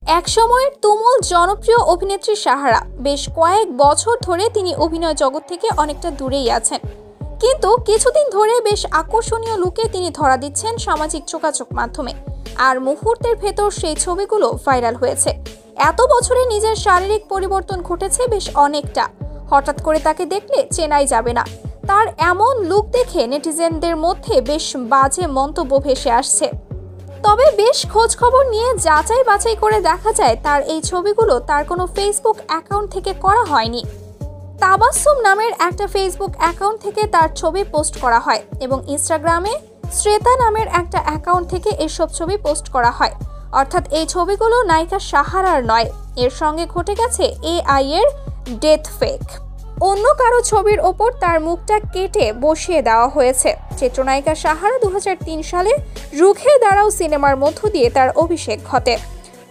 একসময়ের তুমুল জনপ্রিয় অভিনেত্রী সাহারা বেশ কয়েক বছর ধরে তিনি অভিনয় জগৎ থেকে অনেকটা দূরেই আছেন, কিন্তু কিছুদিন ধরে বেশ আকর্ষণীয় লুকে তিনি ধরা দিচ্ছেন সামাজিক যোগাযোগ মাধ্যমে। আর মুহূর্তের ভেতর সেই ছবিগুলো ভাইরাল হয়েছে। এত বছরে নিজের শারীরিক পরিবর্তন ঘটেছে বেশ অনেকটা। হঠাৎ করে তাকে দেখলে চেনাই যাবে না। তার এমন লুক দেখে নেটিজেনদের মধ্যে বেশ বাজে মন্তব্য ভেসে আসছে। তবে বেশ খোঁজ খবর নিয়ে যাচাই বাছাই করে দেখা যায় তার এই ছবিগুলো তার কোনো ফেসবুক অ্যাকাউন্ট থেকে করা হয়নি। তাবাসসুম নামের একটা ফেসবুক অ্যাকাউন্ট থেকে তার ছবি পোস্ট করা হয় এবং ইনস্টাগ্রামে শ্রেতা নামের একটা অ্যাকাউন্ট থেকে এসব ছবি পোস্ট করা হয়। অর্থাৎ এই ছবিগুলো নায়িকা সাহারার নয়, এর সঙ্গে ঘটে গেছে AI এর ডেথ ফেক। অন্য কারো ছবির ওপর তার মুখটা কেটে বসিয়ে দেওয়া হয়েছে। চিত্রনায়িকা সাহারা 2003 সালে রুখে দাঁড়াও সিনেমার মধ্য দিয়ে তার অভিষেক ঘটে।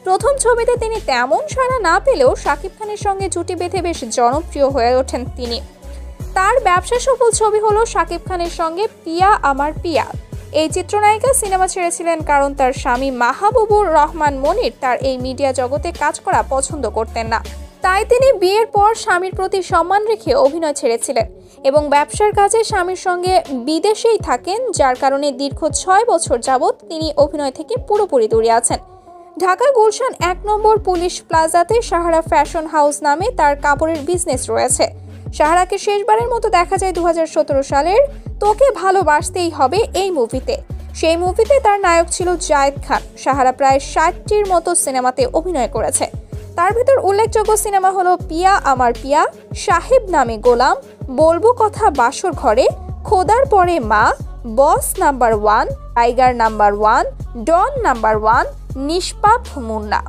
প্রথম ছবিতে তিনি তেমন সাড়া না পেলেও শাকিব খানের সঙ্গে জুটি বেঁধে বেশ জনপ্রিয় হয়ে ওঠেন তিনি। তার ব্যবসা সফল ছবি হলো শাকিব খানের সঙ্গে পিয়া আমার পিয়া। এই চিত্রনায়িকা সিনেমা ছেড়েছিলেন কারণ তার স্বামী মাহবুবুর রহমান মনির তার এই মিডিয়া জগতে কাজ করা পছন্দ করতেন না। তাই তিনি বিয়ের পর স্বামীর প্রতি সম্মান রেখে অভিনয় ছেড়েছিলেন এবং ব্যবসার কাজে স্বামীর সঙ্গে বিদেশেই থাকেন, যার কারণে দীর্ঘ 6 বছর যাবৎ তিনি অভিনয় থেকে পুরোপুরি দূরে আছেন। ঢাকা গুলশান 1 নম্বর পুলিশ প্লাজাতে সাহারা ফ্যাশন হাউস নামে তার কাপড়ের বিজনেস রয়েছে। সাহারাকে শেষবারের মতো দেখা যায় 2017 সালের তোকে ভালোবাসতেই হবে এই মুভিতে। সেই মুভিতে তার নায়ক ছিল জায়েদ খান। সাহারা প্রায় 60টির মতো সিনেমাতে অভিনয় করেছে। তার ভিতর উল্লেখযোগ্য সিনেমা হলো পিয়া আমার পিয়া, সাহেব নামে গোলাম, বলবো কথা বাসর ঘরে, খোদার পরে মা, বস নাম্বার 1, টাইগার নাম্বার 1, ডন নাম্বার 1, নিষ্পাপ মুন্না।